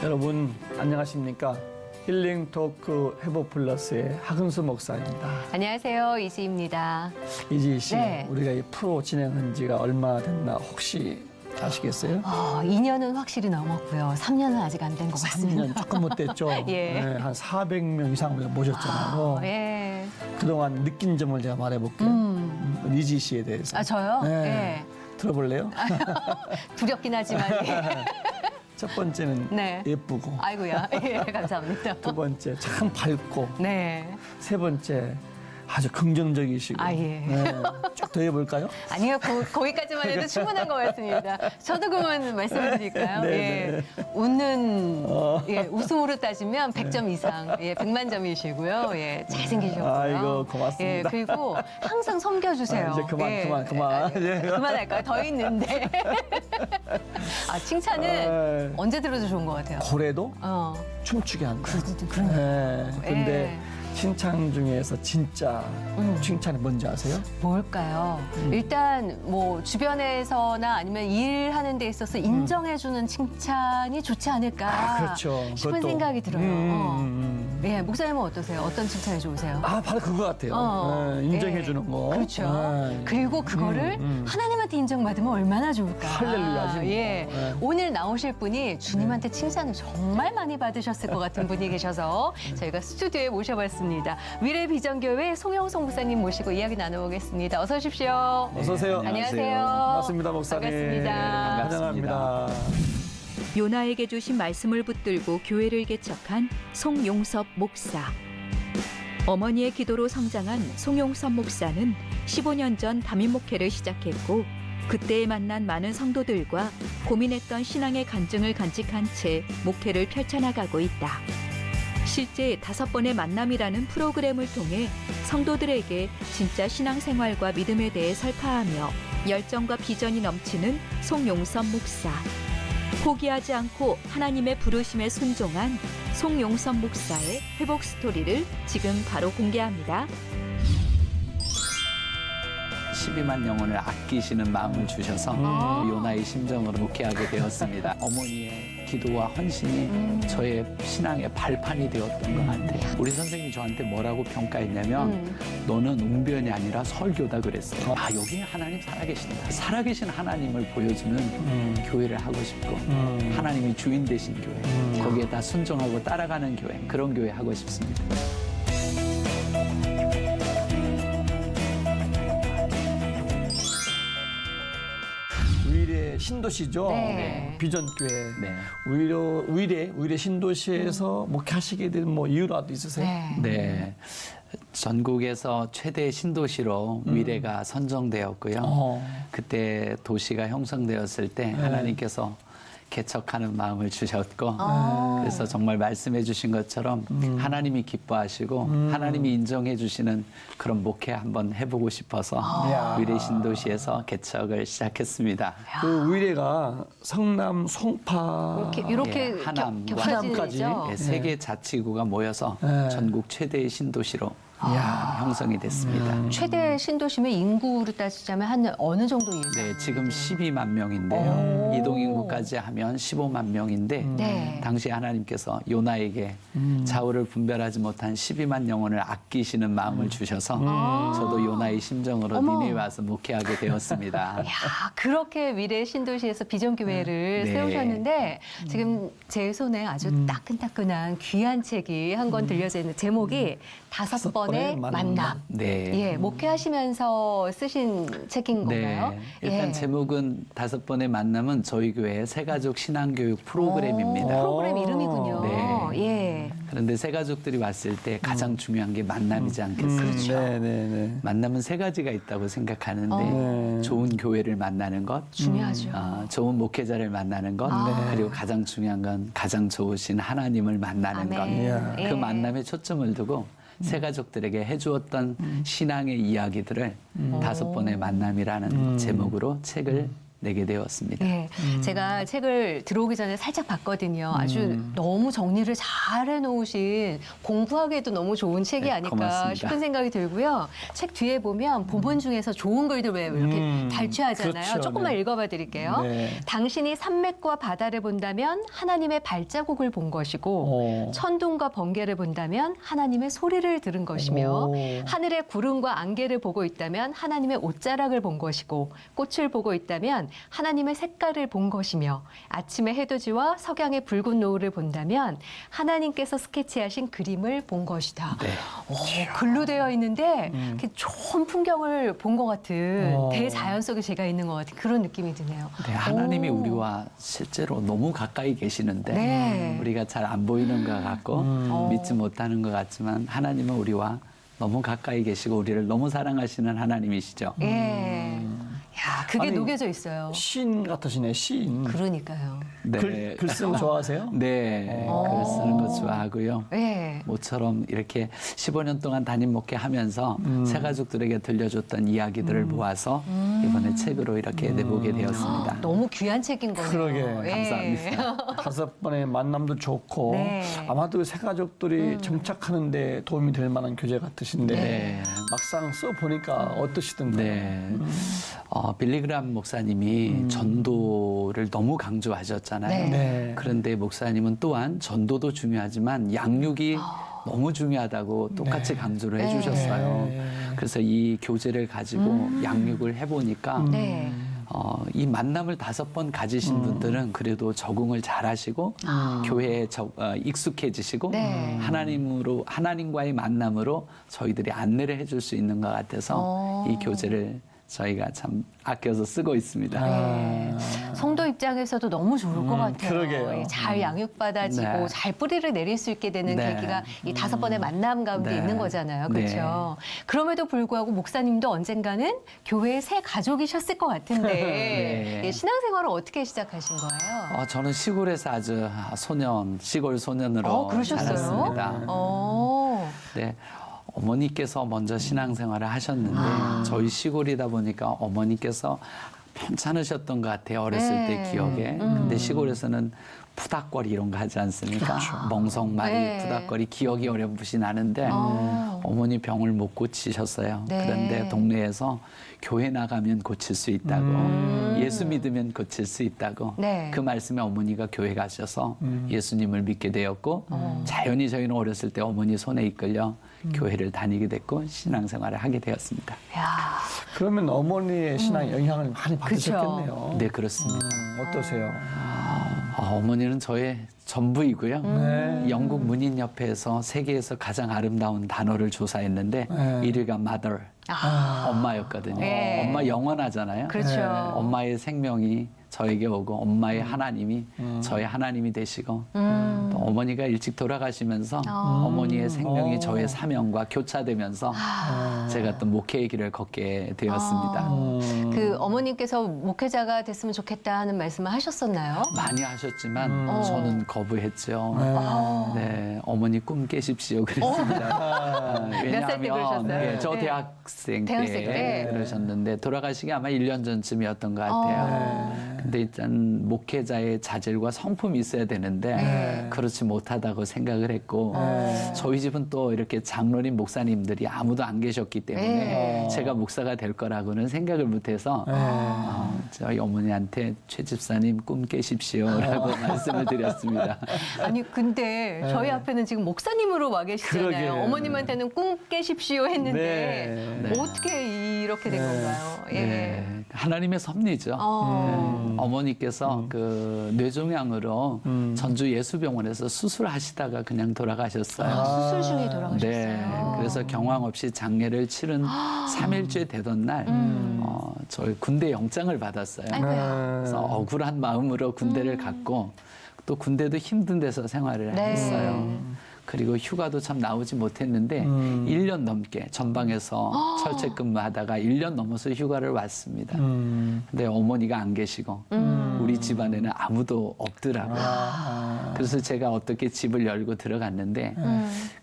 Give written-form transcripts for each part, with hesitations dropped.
여러분 안녕하십니까? 힐링 토크 회복 플러스의 하근수 목사입니다. 안녕하세요, 이지입니다. 이지 씨, 네. 우리가 이 프로 진행한 지가 얼마 됐나 혹시 아시겠어요? 2년은 확실히 넘었고요. 3년은 아직 안 된 것 같습니다. 3년 조금 못 됐죠? 예. 네, 한 400명 이상 우리가 모셨잖아요. 예. 그동안 느낀 점을 제가 말해볼게요. 이지 씨에 대해서. 저요? 네. 예. 들어볼래요? 두렵긴 하지만. 예. 첫 번째는 네. 예쁘고, 아이고야. 예, 감사합니다. 두 번째 참 밝고, 네. 세 번째 아주 긍정적이시고. 아, 예. 네. 쭉 더 해볼까요? 아니요, 거기까지만 해도 충분한 것 같습니다. 저도 그만 말씀을 드릴까요? 네, 예. 네. 웃는, 예, 웃음으로 따지면 100점 이상, 예, 100만 점이시고요. 예, 잘생기셨고요. 아이고, 고맙습니다. 예, 그리고 항상 섬겨주세요. 이제 그만, 예. 그만. 예. 그만할까요? 더 있는데. 칭찬은 언제 들어도 좋은 것 같아요. 고래도 춤추게 한다. 그럼요. 네. 근데 예. 칭찬 중에서 진짜 칭찬이 뭔지 아세요? 뭘까요? 일단 뭐 주변에서나 아니면 일하는 데 있어서 인정해주는 칭찬이 좋지 않을까 그렇죠. 싶은 그것도. 생각이 들어요. 예, 목사님은 어떠세요? 어떤 칭찬이 좋으세요? 바로 그거 같아요. 네, 인정해주는 예. 거. 그렇죠. 네. 그리고 그거를 하나님한테 인정받으면 얼마나 좋을까. 할렐루야지 뭐. 예. 네. 오늘 나오실 분이 주님한테 칭찬을 정말 많이 받으셨을 것 같은 분이 계셔서 저희가 스튜디오에 모셔봤습니다. 위례 비전교회 송영성 목사님 모시고 이야기 나눠보겠습니다. 어서 오십시오. 어서 오세요. 안녕하세요. 반갑습니다, 목사님. 반갑습니다. 환영합니다. 요나에게 주신 말씀을 붙들고 교회를 개척한 송용섭 목사. 어머니의 기도로 성장한 송용섭 목사는 15년 전 담임 목회를 시작했고 그때에 만난 많은 성도들과 고민했던 신앙의 간증을 간직한 채 목회를 펼쳐나가고 있다. 실제 5번의 만남이라는 프로그램을 통해 성도들에게 진짜 신앙생활과 믿음에 대해 설파하며 열정과 비전이 넘치는 송용섭 목사. 포기하지 않고 하나님의 부르심에 순종한 송용섭 목사의 회복 스토리를 지금 바로 공개합니다. 12만 영혼을 아끼시는 마음을 주셔서 요나의 심정으로 목회하게 되었습니다. 어머니의 기도와 헌신이 저의 신앙의 발판이 되었던 것 같아요. 우리 선생님이 저한테 뭐라고 평가했냐면 너는 웅변이 아니라 설교다 그랬어요. 여기 하나님 살아계신다. 살아계신 하나님을 보여주는 교회를 하고 싶고 하나님이 주인 되신 교회 거기에 다 순종하고 따라가는 교회 그런 교회 하고 싶습니다. 위례 신도시죠. 네. 비전교회. 네. 위례 신도시에서 목회하시게 된 뭐 이유라도 있으세요? 네. 전국에서 최대 신도시로 위례가 선정되었고요. 그때 도시가 형성되었을 때 하나님께서 개척하는 마음을 주셨고 그래서 정말 말씀해 주신 것처럼 하나님이 기뻐하시고 하나님이 인정해 주시는 그런 목회 한번 해보고 싶어서 위례 신도시에서 개척을 시작했습니다. 그 위례가 성남, 송파 이렇게 예, 하남과 하남까지. 겹쳐지죠. 세 개 자치구가 모여서 네. 전국 최대의 신도시로 형성이 됐습니다. 최대 신도시면 인구로 따지자면 한 어느 정도 예상? 네, 지금 12만 명인데요. 이동인구까지 하면 15만 명인데 네. 당시 하나님께서 요나에게 좌우를 분별하지 못한 12만 영혼을 아끼시는 마음을 주셔서 저도 요나의 심정으로 어머. 니네에 와서 목회하게 되었습니다. 야, 그렇게 위례 신도시에서 비전교회를 네. 세우셨는데 지금 제 손에 아주 따끈따끈한 귀한 책이 한 권 들려져 있는 제목이 5번의 만남. 네. 예, 목회하시면서 쓰신 책인 건가요? 일단 예. 제목은 5번의 만남은 저희 교회의 새가족 신앙교육 프로그램입니다. 프로그램 이름이군요. 네. 예. 그런데 새가족들이 왔을 때 가장 중요한 게 만남이지 않겠습니까? 그렇죠. 네네네. 만남은 3가지가 있다고 생각하는데 네. 좋은 교회를 만나는 것, 중요하죠. 좋은 목회자를 만나는 것, 그리고 가장 중요한 건 가장 좋으신 하나님을 만나는 것. 아멘. 그 예. 만남에 초점을 두고 새가족들에게 해주었던 신앙의 이야기들을 5번의 만남이라는 제목으로 책을 내게 되었습니다. 네, 제가 책을 들어오기 전에 살짝 봤거든요. 아주 너무 정리를 잘 해놓으신 공부하기에도 너무 좋은 책이 네, 아닐까 고맙습니다. 싶은 생각이 들고요. 책 뒤에 보면 본문 중에서 좋은 글들 왜 이렇게 발췌하잖아요. 그렇죠. 조금만 네. 읽어봐 드릴게요. 네. 당신이 산맥과 바다를 본다면 하나님의 발자국을 본 것이고 천둥과 번개를 본다면 하나님의 소리를 들은 것이며 오. 하늘의 구름과 안개를 보고 있다면 하나님의 옷자락을 본 것이고 꽃을 보고 있다면 하나님의 색깔을 본 것이며 아침의 해돋이와 석양의 붉은 노을을 본다면 하나님께서 스케치하신 그림을 본 것이다. 네. 글로 되어 있는데 이렇게 좋은 풍경을 본 것 같은 대자연 속에 제가 있는 것 같은 그런 느낌이 드네요. 네, 하나님이 오. 우리와 실제로 너무 가까이 계시는데 네. 우리가 잘 안 보이는 것 같고 믿지 못하는 것 같지만 하나님은 우리와 너무 가까이 계시고 우리를 너무 사랑하시는 하나님이시죠. 예. 야, 그게 아니, 녹여져 있어요. 시인 같으시네, 시인. 그러니까요. 네. 글쓰는 거 좋아하세요? 네, 글 쓰는 거 좋아하고요. 예. 모처럼 이렇게 15년 동안 담임 목회하면서 새 가족들에게 들려줬던 이야기들을 모아서 이번에 책으로 이렇게 내보게 되었습니다. 너무 귀한 책인 거네요. 그러게. 감사합니다. 5번의 만남도 좋고 네. 아마도 새 가족들이 정착하는데 도움이 될 만한 교재 같으신데 네. 막상 써보니까 어떠시던가요? 네. 빌리그람 목사님이 전도를 너무 강조하셨잖아요. 네. 네. 그런데 목사님은 또한 전도도 중요하지만 양육이 너무 중요하다고 똑같이 강조를 해주셨어요. 네. 그래서 이 교재를 가지고 양육을 해보니까 네. 이 만남을 5번 가지신 분들은 그래도 적응을 잘 하시고 교회에 익숙해지시고 네. 하나님과의 만남으로 저희들이 안내를 해줄 수 있는 것 같아서 이 교재를 저희가 참 아껴서 쓰고 있습니다. 네. 성도 입장에서도 너무 좋을 것 같아요. 그러게요. 예, 잘 양육받아지고 네. 잘 뿌리를 내릴 수 있게 되는 네. 계기가 이 5번의 만남 가운데 네. 있는 거잖아요. 네. 그렇죠. 그럼에도 불구하고 목사님도 언젠가는 교회의 새 가족이셨을 것 같은데 네. 예, 신앙생활을 어떻게 시작하신 거예요? 저는 시골에서 아주 시골 소년으로 그러셨어요? 자랐습니다. 네. 어머니께서 먼저 신앙생활을 하셨는데 저희 시골이다 보니까 어머니께서 편찮으셨던 것 같아요. 어렸을 네. 때 기억에. 근데 시골에서는 푸닥거리 이런 거 하지 않습니까? 멍석말이, 네. 푸닥거리 기억이 어렴풋이 나는데 어머니 병을 못 고치셨어요. 네. 그런데 동네에서 교회 나가면 고칠 수 있다고 예수 믿으면 고칠 수 있다고 네. 그 말씀에 어머니가 교회 가셔서 예수님을 믿게 되었고 자연히 저희는 어렸을 때 어머니 손에 이끌려 교회를 다니게 됐고 신앙생활을 하게 되었습니다. 야, 그러면 어머니의 신앙에 영향을 많이 받으셨겠네요. 네, 그렇습니다. 어떠세요? 어머니는 저의 전부이고요. 네. 영국 문인협회에서 세계에서 가장 아름다운 단어를 조사했는데 네. 1위가 mother, 엄마였거든요. 네. 엄마 영원하잖아요. 그렇죠. 엄마의 생명이 저에게 오고 엄마의 하나님이 저의 하나님이 되시고 또 어머니가 일찍 돌아가시면서 어머니의 생명이 저의 사명과 교차되면서 제가 또 목회의 길을 걷게 되었습니다. 그 어머님께서 목회자가 됐으면 좋겠다 하는 말씀을 하셨었나요? 많이 하셨지만 저는 거부했죠. 네, 어머니 꿈 깨십시오 그랬습니다. 몇살때 그러셨어요? 네, 저 네. 대학생 대학생 때? 때 그러셨는데 돌아가시기 아마 1년 전쯤이었던 것 같아요. 근데 일단 목회자의 자질과 성품이 있어야 되는데 그렇지 못하다고 생각을 했고 저희 집은 또 이렇게 장로님 목사님들이 아무도 안 계셨기 때문에 제가 목사가 될 거라고는 생각을 못해서 저희 어머니한테 최 집사님 꿈 깨십시오라고 말씀을 드렸습니다. 아니 근데 저희 앞에는 지금 목사님으로 와 계시잖아요. 그러게. 어머님한테는 꿈 깨십시오 했는데 네. 어떻게 이렇게 된 건가요? 예. 네, 하나님의 섭리죠. 어머니께서 그 뇌종양으로 전주 예수병원에서 수술하시다가 그냥 돌아가셨어요. 수술 중에 돌아가셨어요. 네, 그래서 경황 없이 장례를 치른 3일째 되던 날 저희 군대 영장을 받았어요. 아이고야. 그래서 억울한 마음으로 군대를 갔고 또 군대도 힘든 데서 생활을 네. 했어요. 그리고 휴가도 참 나오지 못했는데 1년 넘게 전방에서 철책 근무하다가 1년 넘어서 휴가를 왔습니다. 근데 어머니가 안 계시고 우리 집안에는 아무도 없더라고요. 아. 그래서 제가 어떻게 집을 열고 들어갔는데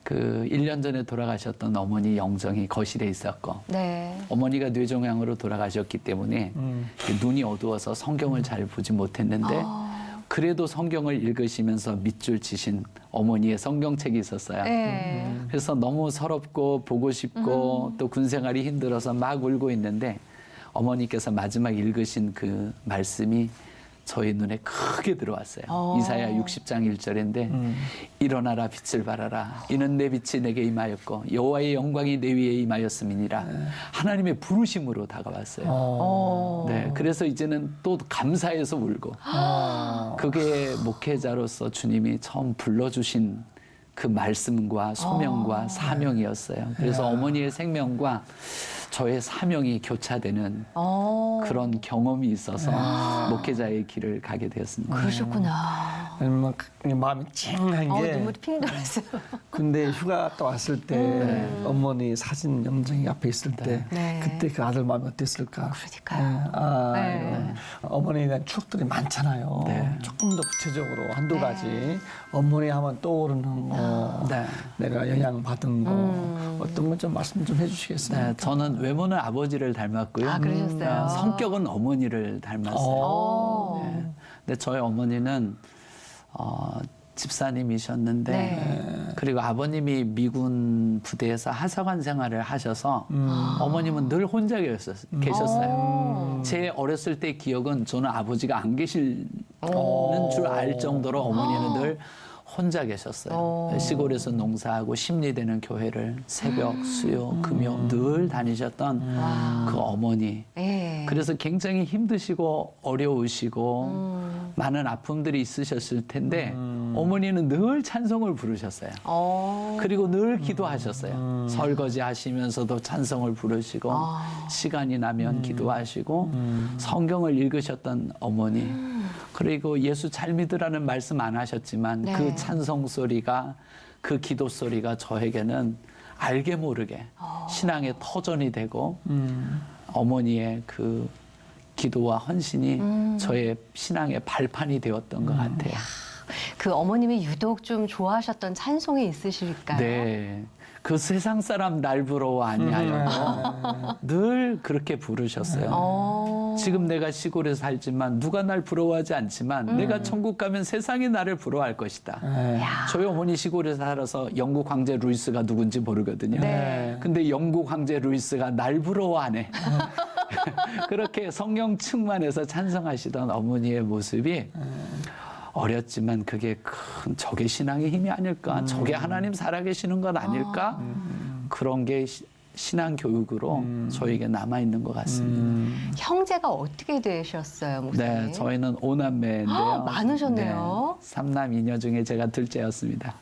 그 1년 전에 돌아가셨던 어머니 영정이 거실에 있었고 네. 어머니가 뇌종양으로 돌아가셨기 때문에 눈이 어두워서 성경을 잘 보지 못했는데 그래도 성경을 읽으시면서 밑줄 치신 어머니의 성경책이 있었어요. 네. 그래서 너무 서럽고 보고 싶고 또 군생활이 힘들어서 막 울고 있는데 어머니께서 마지막 읽으신 그 말씀이 저희 눈에 크게 들어왔어요. 이사야 60장 1절인데 일어나라 빛을 발하라 이는 내 빛이 내게 임하였고 여호와의 영광이 내 위에 임하였음이니라. 하나님의 부르심으로 다가왔어요. 네, 그래서 이제는 또 감사해서 울고 그게 목회자로서 주님이 처음 불러주신 그 말씀과 소명과 사명이었어요. 그래서 어머니의 생명과 저의 사명이 교차되는 그런 경험이 있어서 목회자의 길을 가게 되었습니다. 그러셨구나. 막 마음이 찡한 게 눈물이 핑 돌았어요. 군대 휴가 갔다 왔을 때 어머니 사진 영정이 앞에 있을 때 네. 그때 그 아들 마음이 어땠을까? 그러니까요. 네. 네. 어머니에 대한 추억들이 많잖아요. 네. 조금 더 구체적으로 한두 네. 가지 어머니 하면 떠오르는 거, 네. 내가 영향 받은 거 어떤 건 좀 말씀 좀 해주시겠습니까? 네, 저는 외모는 아버지를 닮았고요. 아, 그러셨어요? 성격은 어머니를 닮았어요. 네. 근데 저희 어머니는 집사님이셨는데 네. 그리고 아버님이 미군 부대에서 하사관 생활을 하셔서 어머님은 늘 혼자 계셨어요. 제 어렸을 때 기억은 저는 아버지가 안 계시는 줄 알 정도로 어머니는 늘 혼자 계셨어요. 시골에서 농사하고 심리되는 교회를 새벽, 수요, 금요 늘 다니셨던 그 어머니. 예. 그래서 굉장히 힘드시고 어려우시고 많은 아픔들이 있으셨을 텐데 어머니는 늘 찬송을 부르셨어요. 그리고 늘 기도하셨어요. 설거지 하시면서도 찬송을 부르시고 시간이 나면 기도하시고 성경을 읽으셨던 어머니. 그리고 예수 잘 믿으라는 말씀 안 하셨지만 네. 그 찬송 소리가 그 기도 소리가 저에게는 알게 모르게 신앙의 터전이 되고 어머니의 그 기도와 헌신이 저의 신앙의 발판이 되었던 것 같아요. 그 어머님이 유독 좀 좋아하셨던 찬송이 있으실까요? 네. 그 세상 사람 날 부러워 아니하여 늘 그렇게 부르셨어요. 지금 내가 시골에 살지만 누가 날 부러워하지 않지만 내가 천국 가면 세상이 나를 부러워할 것이다. 저희 어머니 시골에 살아서 영국 황제 루이스가 누군지 모르거든요. 네. 근데 영국 황제 루이스가 날 부러워하네. 그렇게 성령 충만해서 찬송하시던 어머니의 모습이 어렸지만 그게 큰 저게 신앙의 힘이 아닐까? 저게 하나님 살아계시는 건 아닐까? 그런 게 신앙 교육으로 저에게 남아있는 것 같습니다. 형제가 어떻게 되셨어요, 목사님? 네, 저희는 5남매인데요. 많으셨네요. 네, 3남 2녀 중에 제가 둘째였습니다.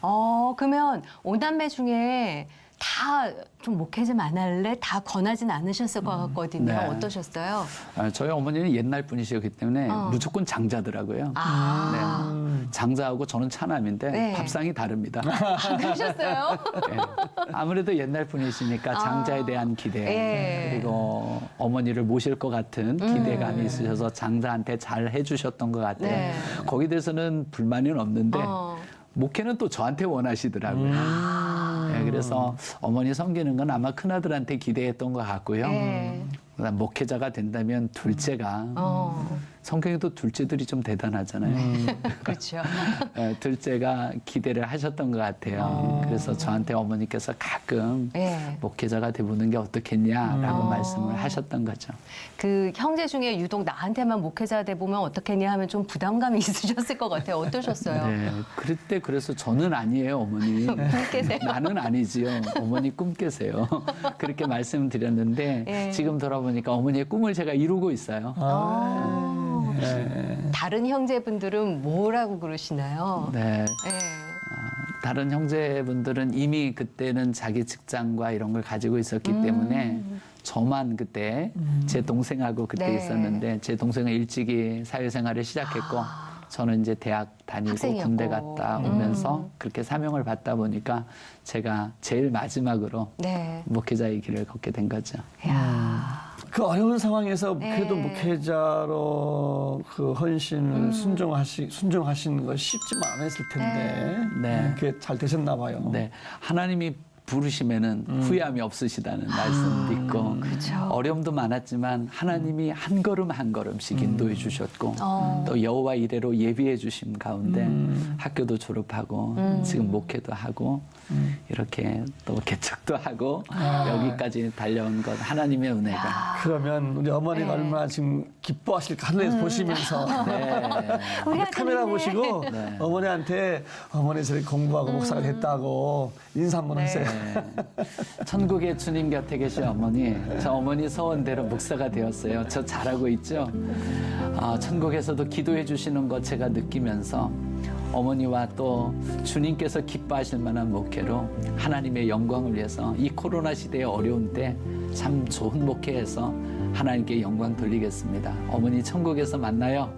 그러면 5남매 중에 다 좀 목회 좀 안 할래? 다 권하진 않으셨을 것 같거든요. 네. 어떠셨어요? 저희 어머니는 옛날 분이시기 때문에 무조건 장자더라고요. 네, 장자하고 저는 차남인데 네. 밥상이 다릅니다. 그러셨어요? 네. 아무래도 옛날 분이시니까 장자에 대한 기대 예. 그리고 어머니를 모실 것 같은 기대감이 있으셔서 장자한테 잘 해주셨던 것 같아요. 네. 거기에 대해서는 불만은 없는데 목회는 또 저한테 원하시더라고요. 네, 그래서 어머니 섬기는 건 아마 큰아들한테 기대했던 것 같고요. 네. 그다음 목회자가 된다면 둘째가 성경에 또 둘째들이 좀 대단하잖아요. 그렇죠. 네, 둘째가 기대를 하셨던 것 같아요. 그래서 저한테 어머니께서 가끔 네. 목회자가 돼보는 게 어떻겠냐라고 말씀을 하셨던 거죠. 그 형제 중에 유독 나한테만 목회자 돼 보면 어떻겠냐 하면 좀 부담감이 있으셨을 것 같아요. 어떠셨어요? 네, 그때 그래서 저는 아니에요, 어머니. 꿈깨세요? 나는 아니지요. 어머니 꿈 깨세요. 그렇게 말씀드렸는데 예. 지금 돌아보니까 어머니의 꿈을 제가 이루고 있어요. 다른 형제분들은 뭐라고 그러시나요? 네. 네. 다른 형제분들은 이미 그때는 자기 직장과 이런 걸 가지고 있었기 때문에 저만 그때 제 동생하고 그때 네. 있었는데 제 동생은 일찍이 사회생활을 시작했고 저는 이제 대학 다니고 학생이었고. 군대 갔다 오면서 그렇게 사명을 받다 보니까 제가 제일 마지막으로 네. 목회자의 길을 걷게 된 거죠. 이야. 그 어려운 상황에서 네. 그래도 목회자로 그 헌신을 순종하시는 거 쉽지만 않았을 텐데 네. 그게 잘 되셨나 봐요. 네, 하나님이 부르시면은 후회함이 없으시다는 말씀도 있고 그렇죠. 어려움도 많았지만 하나님이 한 걸음 한 걸음씩 인도해 주셨고 또 여호와 이레로 예비해 주심 가운데 학교도 졸업하고 지금 목회도 하고 이렇게 또 개척도 하고 여기까지 달려온 것 하나님의 은혜가. 그러면 우리 어머니가 얼마나 지금 기뻐하실까 하늘에서 보시면서 네. 우리 카메라 아들이네. 보시고 네. 어머니한테 어머니 저렇게 공부하고 목사가 됐다고 인사 한번 하세요. 네. 천국의 주님 곁에 계신 어머니, 저 어머니 소원대로 목사가 되었어요. 저 잘하고 있죠? 천국에서도 기도해 주시는 것 제가 느끼면서 어머니와 또 주님께서 기뻐하실 만한 목회로 하나님의 영광을 위해서 이 코로나 시대의 어려운 때 참 좋은 목회에서 하나님께 영광 돌리겠습니다. 어머니 천국에서 만나요.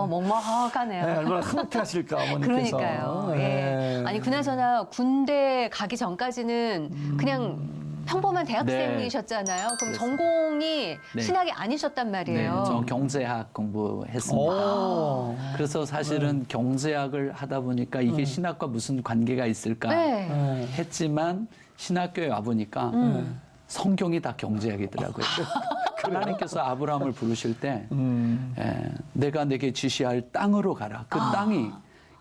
먹먹하네요. 네, 얼마나 흐뭇해하실까 어머니께서. 그러니까요. 예. 네. 아니 그나저나 군대 가기 전까지는 그냥 평범한 대학생이셨잖아요. 그럼 그렇습니다. 전공이 네. 신학이 아니셨단 네, 말이에요. 저 경제학 공부했습니다. 오. 그래서 사실은 경제학을 하다 보니까 이게 신학과 무슨 관계가 있을까 네. 네. 했지만 신학교에 와보니까 성경이 다 경제학이더라고요. 하나님께서 아브라함을 부르실 때 내가 내게 지시할 땅으로 가라. 그 땅이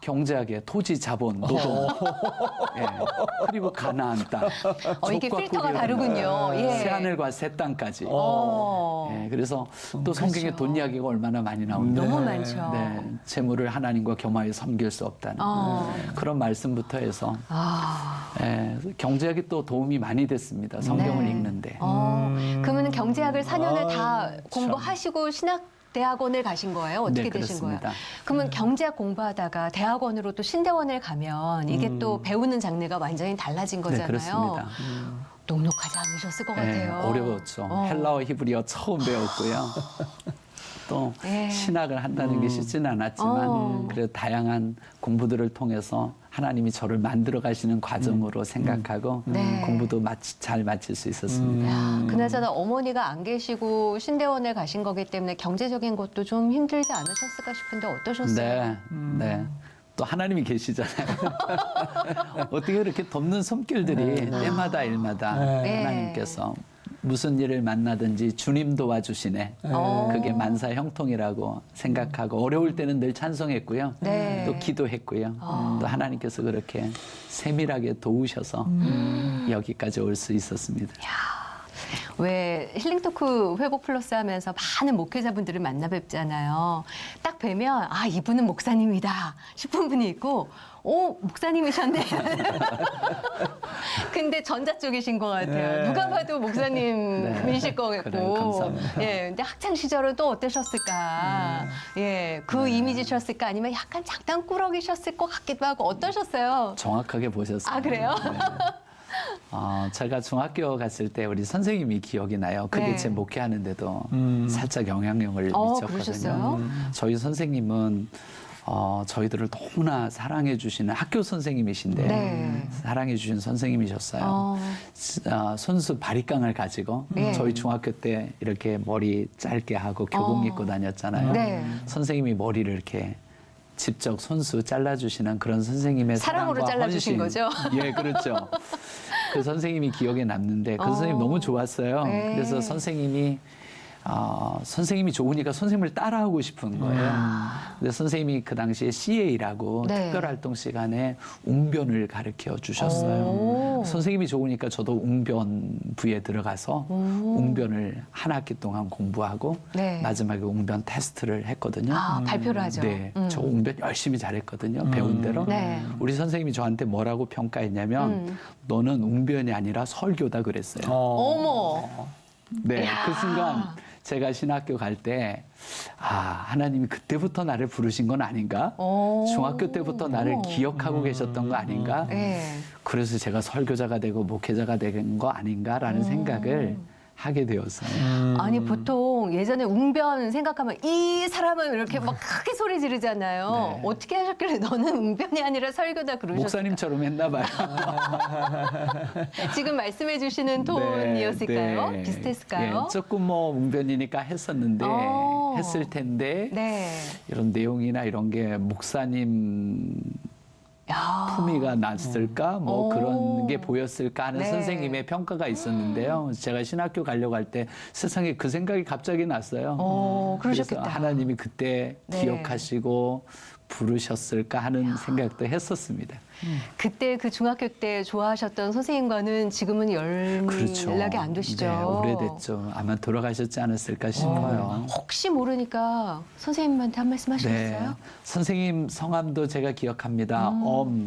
경제학의 토지, 자본, 노동, 예, 그리고 가나안 땅. 이게 족과 필터가 꿀이 다르군요. 예. 새 하늘과 새 땅까지. 어. 예, 그래서 또 성경에 돈 이야기가 얼마나 많이 나오는데 너무 많죠. 네, 재물을 하나님과 겸하여 섬길 수 없다는 그런 말씀부터 해서 경제학이 또 도움이 많이 됐습니다. 성경을 네. 읽는데. 그러면 경제학을 4년을 다 공부하시고 신학 대학원을 가신 거예요? 어떻게 네, 되신 거예요? 그렇습니다. 그러면 경제학 공부하다가 대학원으로 또 신대원을 가면 이게 또 배우는 장르가 완전히 달라진 네, 거잖아요. 그렇습니다. 녹록하지 않으셨을 것 네, 같아요. 어려웠죠. 헬라어, 히브리어 처음 배웠고요. 또 예. 신학을 한다는 게 쉽지는 않았지만 그래도 다양한 공부들을 통해서 하나님이 저를 만들어 가시는 과정으로 생각하고 네. 공부도 잘 마칠 수 있었습니다. 야, 그나저나 어머니가 안 계시고 신대원을 가신 거기 때문에 경제적인 것도 좀 힘들지 않으셨을까 싶은데 어떠셨어요? 네, 네. 또 하나님이 계시잖아요. 어떻게 그렇게 돕는 손길들이 때마다 일마다 네. 하나님께서 무슨 일을 만나든지 주님 도와주시네. 그게 만사 형통이라고 생각하고 어려울 때는 늘 찬송했고요. 네. 또 기도했고요. 또 하나님께서 그렇게 세밀하게 도우셔서 여기까지 올 수 있었습니다. 왜 힐링토크 회복 플러스 하면서 많은 목회자분들을 만나 뵙잖아요. 딱 뵈면 아 이분은 목사님이다 싶은 분이 있고 오 목사님이셨네. 근데 전자 쪽이신 것 같아요. 네. 누가 봐도 목사님이실 것 같고. 그래요, 감사합니다. 예, 근데 학창 시절은 또 어떠셨을까? 예, 그 이미지셨을까? 아니면 약간 장난꾸러기셨을 것 같기도 하고 어떠셨어요? 정확하게 보셨어요. 아 그래요? 네. 제가 중학교 갔을 때 우리 선생님이 기억이 나요. 그게 네. 제 목회하는데도 살짝 영향력을 미쳤거든요. 그러셨어요? 저희 선생님은 저희들을 너무나 사랑해 주시는 학교 선생님이신데 네. 사랑해 주신 선생님이셨어요. 손수 바리깡을 가지고 예. 저희 중학교 때 이렇게 머리 짧게 하고 교복 입고 다녔잖아요. 네. 선생님이 머리를 이렇게 직접 손수 잘라주시는 그런 선생님의 사랑으로 사랑과 잘라주신 헌신. 거죠? 예, 그렇죠. 그 선생님이 기억에 남는데 그 선생님 너무 좋았어요. 네. 그래서 선생님이 선생님이 좋으니까 선생님을 따라하고 싶은 거예요. 근데 선생님이 그 당시에 CA라고 네. 특별활동 시간에 웅변을 가르쳐 주셨어요. 오. 선생님이 좋으니까 저도 웅변부에 들어가서 웅변을 한 학기 동안 공부하고 네. 마지막에 웅변 테스트를 했거든요. 발표를 하죠. 네, 저 웅변 열심히 잘했거든요. 배운 대로. 네. 우리 선생님이 저한테 뭐라고 평가했냐면 너는 웅변이 아니라 설교다 그랬어요. 어머. 네, 이야. 그 순간 제가 신학교 갈 때 하나님이 그때부터 나를 부르신 건 아닌가? 오. 중학교 때부터 나를 기억하고 계셨던 거 아닌가? 네. 그래서 제가 설교자가 되고 목회자가 된 거 아닌가라는 생각을 하게 되었어요. 아니 보통 예전에 웅변 생각하면 이 사람은 이렇게 막 크게 소리 지르잖아요. 네. 어떻게 하셨길래 너는 웅변이 아니라 설교다 그러셨어요? 목사님처럼 했나 봐요. 지금 말씀해 주시는 톤이었을까요? 네. 비슷했을까요? 예, 조금 뭐 웅변이니까 했었는데 했을 텐데 네. 이런 내용이나 이런 게 목사님 야. 품위가 났을까 뭐 오. 그런 게 보였을까 하는 네. 선생님의 평가가 있었는데요. 제가 신학교 가려고 할 때 세상에 그 생각이 갑자기 났어요. 그러셨겠다. 그래서 하나님이 그때 네. 기억하시고 부르셨을까 하는 생각도 했었습니다. 그때 그 중학교 때 좋아하셨던 선생님과는 지금은 연락이 안 되시죠? 네, 오래됐죠. 아마 돌아가셨지 않았을까 싶어요. 혹시 모르니까 선생님한테 한 말씀 하시겠어요? 선생님 성함도 제가 기억합니다.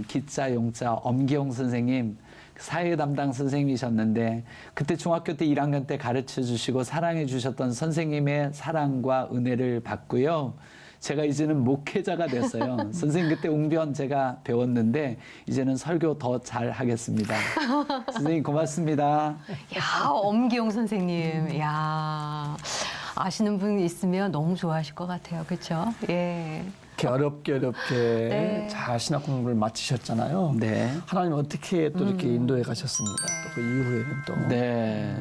기자 용자 엄기용 선생님 사회 담당 선생님이셨는데 그때 중학교 때 1학년 때 가르쳐 주시고 사랑해 주셨던 선생님의 사랑과 은혜를 받고요. 제가 이제는 목회자가 됐어요. 선생님 그때 웅변 제가 배웠는데 이제는 설교 더 잘 하겠습니다. 선생님 고맙습니다. 야, 엄기용 선생님. 야. 아시는 분 있으면 너무 좋아하실 것 같아요. 그렇죠? 예. 이렇게 어렵게 네. 잘 신학 공부를 마치셨잖아요. 네. 하나님 어떻게 또 이렇게 인도해 가셨습니까? 또 그 이후에는 또. 네.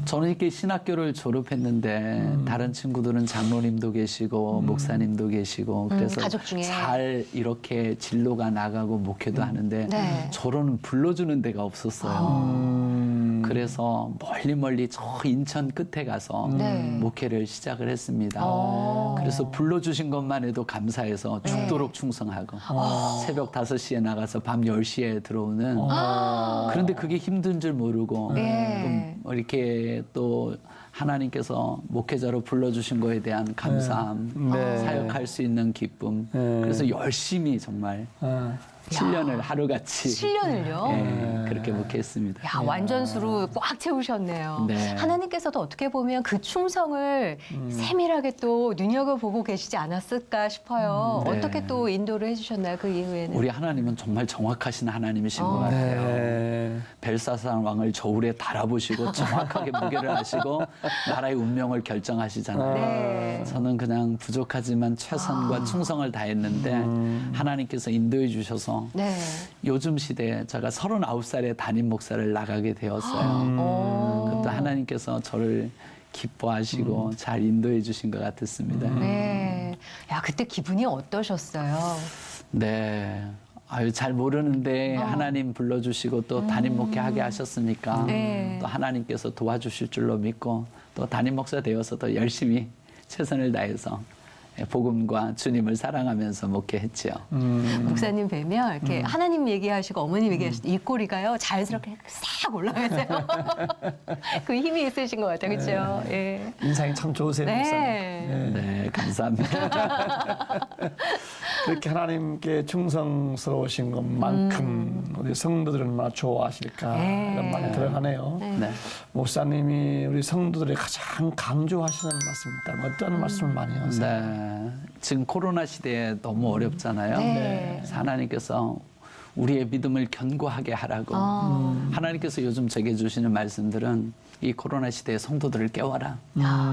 저는 이렇게 신학교를 졸업했는데 다른 친구들은 장로님도 계시고 목사님도 계시고 그래서 가족 중에. 잘 이렇게 진로가 나가고 목회도 하는데 네. 저로는 불러주는 데가 없었어요. 그래서 멀리 저 인천 끝에 가서 네. 목회를 시작을 했습니다. 그래서 불러주신 것만 해도 감사해서 네. 죽도록 충성하고 새벽 5시에 나가서 밤 10시에 들어오는 그런데 그게 힘든 줄 모르고 네. 또 이렇게 또 하나님께서 목회자로 불러주신 거에 대한 감사함, 네. 사역할 수 있는 기쁨. 네. 그래서 열심히 정말 7년을 하루같이 7년을요? 예, 그렇게 목회했습니다. 야, 완전수로 꽉 채우셨네요. 네. 하나님께서도 어떻게 보면 그 충성을 세밀하게 또 눈여겨보고 계시지 않았을까 싶어요. 네. 어떻게 또 인도를 해주셨나요? 그 이후에는? 우리 하나님은 정말 정확하신 하나님이신 것 같아요. 네. 벨사산 왕을 저울에 달아보시고 정확하게 무게를 하시고 나라의 운명을 결정하시잖아요. 네. 저는 그냥 부족하지만 최선과 충성을 다했는데 하나님께서 인도해 주셔서 네. 요즘 시대에 제가 39살에 담임 목사를 나가게 되었어요. 오. 그것도 하나님께서 저를 기뻐하시고 잘 인도해 주신 것 같았습니다. 네. 야, 그때 기분이 어떠셨어요? 네. 아유, 잘 모르는데 하나님 불러주시고 또 담임 목회하게 하셨으니까 네. 또 하나님께서 도와주실 줄로 믿고 또 담임 목사 되어서 더 열심히 최선을 다해서 복음과 주님을 사랑하면서 목회했지요. 목사님 뵈면 이렇게 하나님 얘기하시고 어머님 얘기하실 때 입꼬리가요 자연스럽게 싹 올라가세요. 그 힘이 있으신 것 같아요, 그렇죠? 예. 인상이 참 좋으세요, 네. 목사님. 네. 네, 감사합니다. 그렇게 하나님께 충성스러우신 것만큼 우리 성도들은 얼마나 좋아하실까 네. 이런 말이 들어가네요. 네. 목사님이 우리 성도들이 가장 강조하시는 말씀 있다면 어떤 말씀을 많이 하세요? 네. 지금 코로나 시대에 너무 어렵잖아요. 네. 그래서 하나님께서 우리의 믿음을 견고하게 하라고 하나님께서 요즘 제게 주시는 말씀들은 이 코로나 시대에 성도들을 깨워라.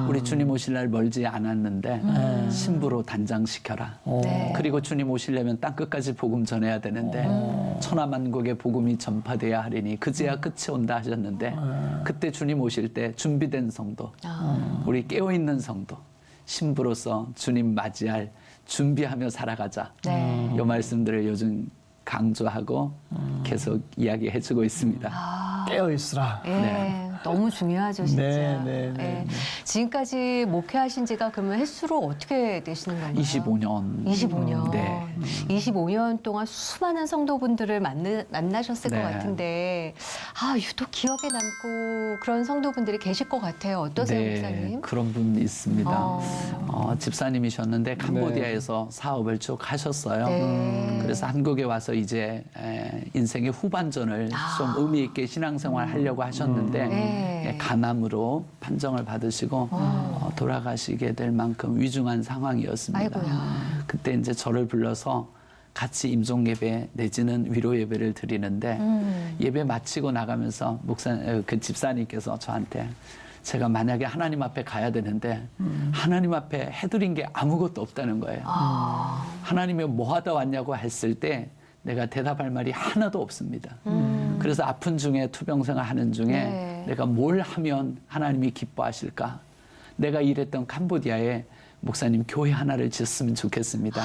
우리 주님 오실 날 멀지 않았는데 신부로 단장시켜라. 네. 그리고 주님 오시려면 땅끝까지 복음 전해야 되는데 천하만국에 복음이 전파돼야 하리니 그제야 끝이 온다 하셨는데 그때 주님 오실 때 준비된 성도, 우리 깨어있는 성도, 신부로서 주님 맞이할 준비하며 살아가자. 네. 이 말씀들을 요즘 강조하고 계속 이야기해주고 있습니다. 깨어 있으라. 예, 네. 너무 중요하죠, 진짜. 네, 네, 네, 예. 네. 지금까지 목회하신 지가 그러면 횟수로 어떻게 되시는 건가요? 25년. 25년. 네. 25년 동안 수많은 성도분들을 만나셨을 것 네. 같은데, 아, 유독 기억에 남고 그런 성도분들이 계실 것 같아요. 어떠세요, 목사님? 그런 분 있습니다. 어. 집사님이셨는데 캄보디아에서 사업을 쭉 하셨어요. 네. 그래서 한국에 와서 이제 인생의 후반전을 좀 의미 있게 신앙생활 하려고 하셨는데 네. 간암으로 판정을 받으시고 돌아가시게 될 만큼 위중한 상황이었습니다. 아이고야. 그때 이제 저를 불러서 같이 임종 예배 내지는 위로 예배를 드리는데 예배 마치고 나가면서 그 집사님께서 저한테 제가 만약에 하나님 앞에 가야 되는데 하나님 앞에 해드린 게 아무것도 없다는 거예요. 하나님이 뭐 하다 왔냐고 했을 때 내가 대답할 말이 하나도 없습니다. 그래서 아픈 중에 투병생활 하는 중에 네. 내가 뭘 하면 하나님이 기뻐하실까? 내가 일했던 캄보디아에 목사님 교회 하나를 짓으면 좋겠습니다.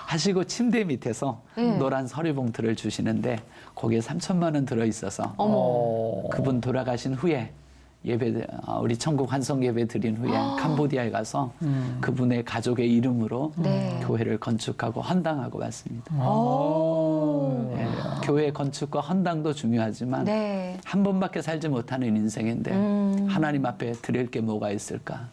하시고 침대 밑에서 노란 서리봉투를 주시는데 거기에 3천만 원 들어있어서 그분 돌아가신 후에 예배 우리 천국 환송 예배 드린 후에 캄보디아에 가서 그분의 가족의 이름으로 네. 교회를 건축하고 헌당하고 왔습니다. 예, 교회 건축과 헌당도 중요하지만 네. 한 번밖에 살지 못하는 인생인데 하나님 앞에 드릴 게 뭐가 있을까?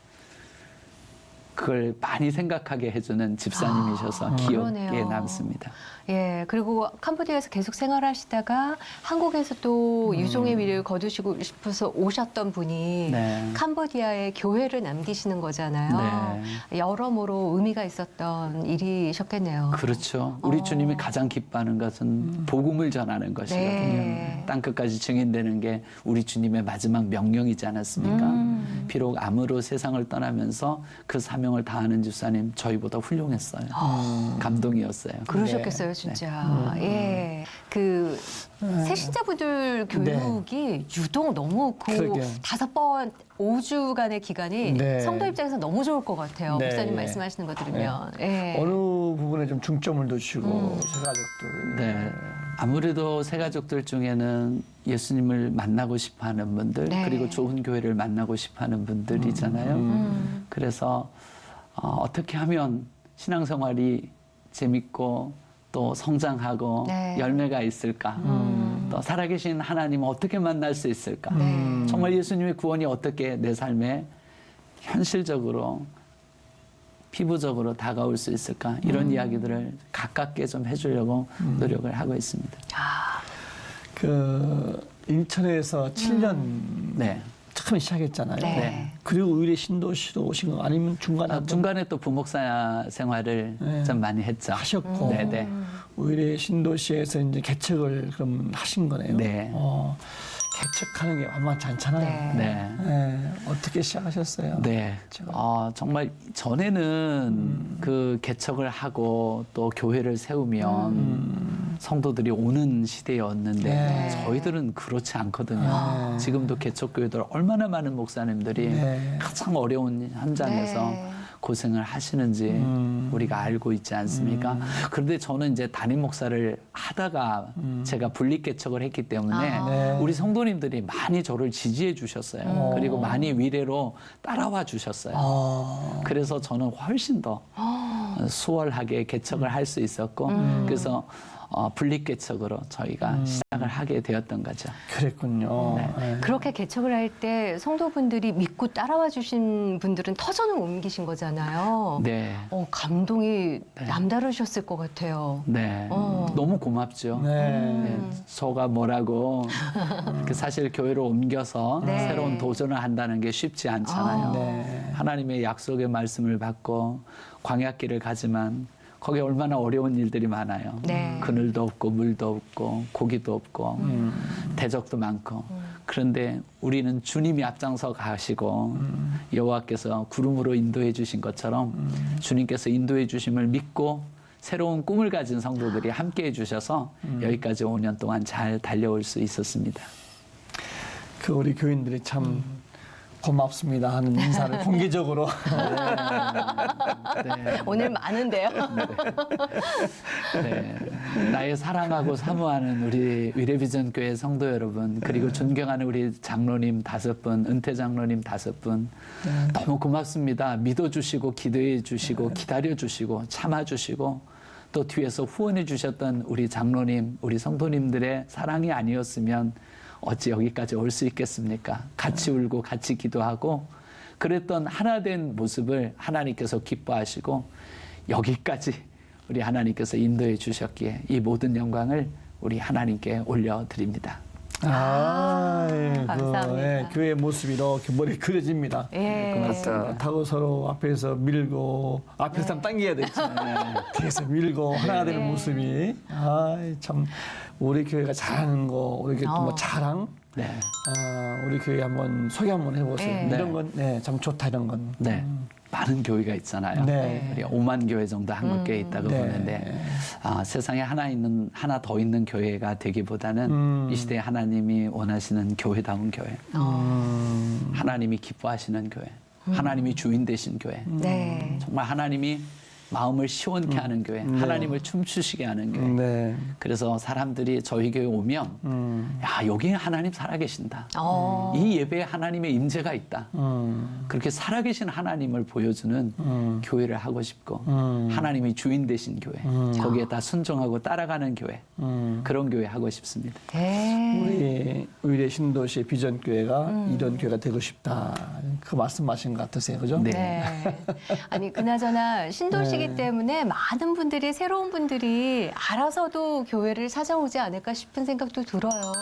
그걸 많이 생각하게 해주는 집사님이셔서 기억에 그러네요. 남습니다. 예, 그리고 캄보디아에서 계속 생활하시다가 한국에서 또 유종의 미를 거두시고 싶어서 오셨던 분이 네. 캄보디아에 교회를 남기시는 거잖아요. 여러모로 의미가 있었던 일이셨겠네요. 그렇죠. 우리 주님이 가장 기뻐하는 것은 복음을 전하는 것이거든요. 네. 땅끝까지 증인되는 게 우리 주님의 마지막 명령이지 않았습니까? 비록 암으로 세상을 떠나면서 그 사명을 다하는 집사님 저희보다 훌륭했어요. 감동이었어요. 그러셨겠어요, 진짜. 예. 그 새신자분들 교육이 유독 너무 그러게요. 5번 5주간의 기간이 네. 성도 입장에서 너무 좋을 것 같아요. 네. 목사님 말씀하시는 거 들으면. 예. 어느 부분에 좀 중점을 두시고 새가족들. 네. 아무래도 새가족들 중에는 예수님을 만나고 싶어하는 분들 네. 그리고 좋은 교회를 만나고 싶어하는 분들이잖아요. 그래서 어떻게 하면 신앙생활이 재밌고 또 성장하고 네. 열매가 있을까? 또 살아계신 하나님 어떻게 만날 수 있을까? 네. 정말 예수님의 구원이 어떻게 내 삶에 현실적으로 피부적으로 다가올 수 있을까? 이런 이야기들을 가깝게 좀 해주려고 노력을 하고 있습니다. 그 인천에서 7년 네. 처음 시작했잖아요. 네. 그리고 의뢰 신도시로 오신 거 아니면 중간에 한번 중간에 또 부목사 생활을 네. 좀 많이 했죠. 하셨고 네네. 의뢰 신도시에서 이제 개척을 그럼 하신 거네요. 네. 개척하는 게 만만치 않잖아요. 네. 네. 어떻게 시작하셨어요? 네. 제가. 정말 전에는 그 개척을 하고 또 교회를 세우면 성도들이 오는 시대였는데 네. 저희들은 그렇지 않거든요. 지금도 개척교회들 얼마나 많은 목사님들이 네. 가장 어려운 현장에서 네. 고생을 하시는지 우리가 알고 있지 않습니까? 그런데 저는 이제 담임 목사를 하다가 제가 분립 개척을 했기 때문에 네. 우리 성도님들이 많이 저를 지지해 주셨어요. 그리고 많이 위례로 따라와 주셨어요. 그래서 저는 훨씬 더 수월하게 개척을 할 수 있었고 그래서 분립 개척으로 저희가 시작을 하게 되었던 거죠. 그랬군요. 네. 그렇게 개척을 할 때 성도분들이 믿고 따라와 주신 분들은 터전을 옮기신 거잖아요. 네. 감동이 남다르셨을 것 같아요. 네. 너무 고맙죠. 네. 네, 저가 뭐라고 그 사실 교회로 옮겨서 네. 새로운 도전을 한다는 게 쉽지 않잖아요. 네. 하나님의 약속의 말씀을 받고 광야길을 가지만 거기에 얼마나 어려운 일들이 많아요. 네. 그늘도 없고 물도 없고 고기도 없고 대적도 많고 그런데 우리는 주님이 앞장서 가시고 여호와께서 구름으로 인도해 주신 것처럼 주님께서 인도해 주심을 믿고 새로운 꿈을 가진 성도들이 함께해 주셔서 여기까지 5년 동안 잘 달려올 수 있었습니다. 그 우리 교인들이 참 고맙습니다 하는 인사를 공개적으로 네. 오늘 많은데요. 네. 나의 사랑하고 사모하는 우리 위례비전 교회 성도 여러분 그리고 존경하는 우리 장로님 5분, 은퇴 장로님 5분 너무 고맙습니다. 믿어주시고 기도해 주시고 기다려주시고 참아주시고 또 뒤에서 후원해 주셨던 우리 장로님, 우리 성도님들의 사랑이 아니었으면 어찌 여기까지 올 수 있겠습니까? 같이 울고 같이 기도하고 그랬던 하나된 모습을 하나님께서 기뻐하시고 여기까지 우리 하나님께서 인도해 주셨기에 이 모든 영광을 우리 하나님께 올려드립니다. 감사합니다. 예, 교회의 모습이 이렇게 머리에 그려집니다. 예. 고맙습니다. 타고 서로 앞에서 밀고 앞에서 참 당겨야 되잖아요. 뒤에서 밀고 하나가 되는 모습이 참 우리 교회가 잘하는 거 우리 교회 뭐 자랑 네. 우리 교회 한번 소개 한번 해보세요. 네. 이런 건 참 좋다 이런 건. 네. 많은 교회가 있잖아요. 네. 우리 5만 교회 정도 한국교회에 있다고 네. 보는데 세상에 하나 더 있는 교회가 되기보다는 이 시대에 하나님이 원하시는 교회다운 교회, 하나님이 기뻐하시는 교회, 하나님이 주인 되신 교회, 네. 정말 하나님이 마음을 시원케 하는 교회, 하나님을 춤추시게 하는 교회. 네. 그래서 사람들이 저희 교회 오면 야, 여기 하나님 살아계신다. 어. 이 예배에 하나님의 임재가 있다. 그렇게 살아계신 하나님을 보여주는 교회를 하고 싶고 하나님이 주인 되신 교회, 거기에 다 순종하고 따라가는 교회, 그런 교회 하고 싶습니다. 네. 우리 의뢰 신도시 비전 교회가 이런 교회가 되고 싶다. 그 말씀하신 것 같으세요, 그죠? 네. 네. 아니 그나저나 신도시기 때문에 많은 분들이 새로운 분들이 알아서도 교회를 찾아오지 않을까 싶은 생각도 들어요.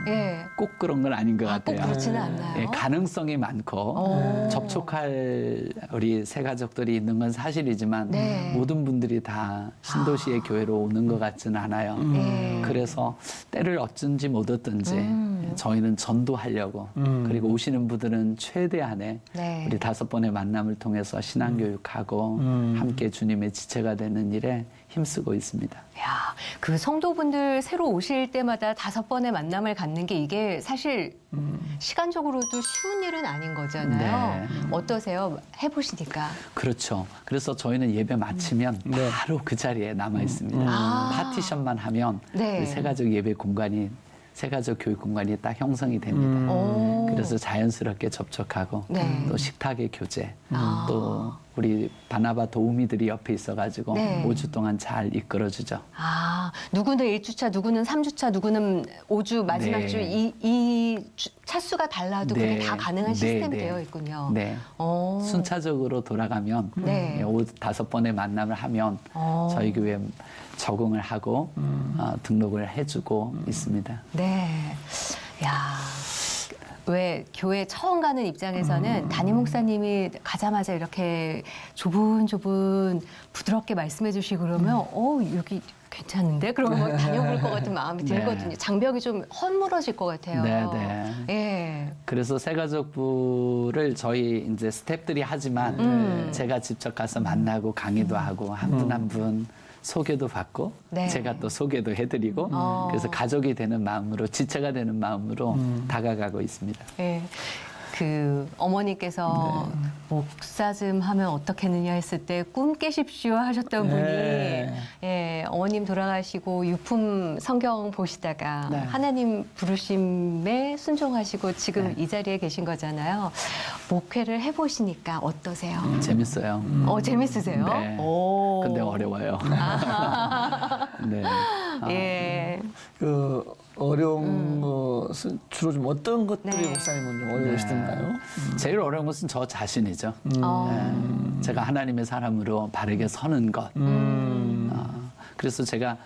예. 꼭 그런 건 아닌 것 꼭 같아요. 그렇지는 않나요? 예, 가능성이 많고 접촉할 우리 새 가족들이 있는 건 사실이지만 네. 모든 분들이 다 신도시의 교회로 오는 것 같지는 않아요. 네. 그래서 때를 어쩐지 못 얻든지 저희는 전도하려고 그리고 오시는 분들은 최대한의 네. 우리 5번의 만남을 통해서 신앙교육하고 함께 주님의 지체가 되는 일에 힘쓰고 있습니다. 야, 그 성도분들 새로 오실 때마다 5번의 만남을 갖는 게 이게 사실 시간적으로도 쉬운 일은 아닌 거잖아요. 네. 어떠세요? 해보시니까. 그렇죠. 그래서 저희는 예배 마치면 네. 바로 그 자리에 남아 있습니다. 파티션만 하면 네. 우리 새가족 예배 공간이 새가족 교육 공간이 딱 형성이 됩니다. 오. 그래서 자연스럽게 접촉하고 네. 또 식탁의 교제, 아. 또 우리 바나바 도우미들이 옆에 있어가지고 네. 5주 동안 잘 이끌어주죠. 아, 누구는 1주차, 누구는 3주차, 누구는 5주 마지막 네. 주 이 차수가 달라도 네. 그게 다 가능한 네, 시스템이 네. 되어 있군요. 네. 오. 순차적으로 돌아가면 네. 5-5번의 만남을 하면 저희 교회에 적응을 하고 등록을 해주고 있습니다. 네. 야. 왜 교회 처음 가는 입장에서는 담임 목사님이 가자마자 이렇게 좁은 부드럽게 말씀해 주시고 그러면 여기 괜찮은데? 그러면 다녀볼 것 같은 마음이 네. 들거든요. 장벽이 좀 헛물어질 것 같아요. 네. 예. 그래서 새가족부를 저희 이제 스태프들이 하지만 제가 직접 가서 만나고 강의도 하고 한 분 한 분 소개도 받고 네. 제가 또 소개도 해드리고 그래서 가족이 되는 마음으로 지체가 되는 마음으로 다가가고 있습니다. 예. 그 어머니께서 목사 좀 하면 어떻겠느냐 했을 때 꿈 깨십시오 하셨던 네. 분이 예, 어머님 돌아가시고 유품 성경 보시다가 네. 하나님 부르심에 순종하시고 지금 이 자리에 계신 거잖아요. 목회를 해보시니까 어떠세요? 재밌어요. 재밌으세요? 네. 오. 근데 어려워요. 네. 예. 그 어려운 것은 주로 좀 어떤 것들이 네. 목사님은 좀 어려우시던가요? 제일 어려운 것은 저 자신이죠. 어. 제가 하나님의 사람으로 바르게 서는 것. 그래서 제가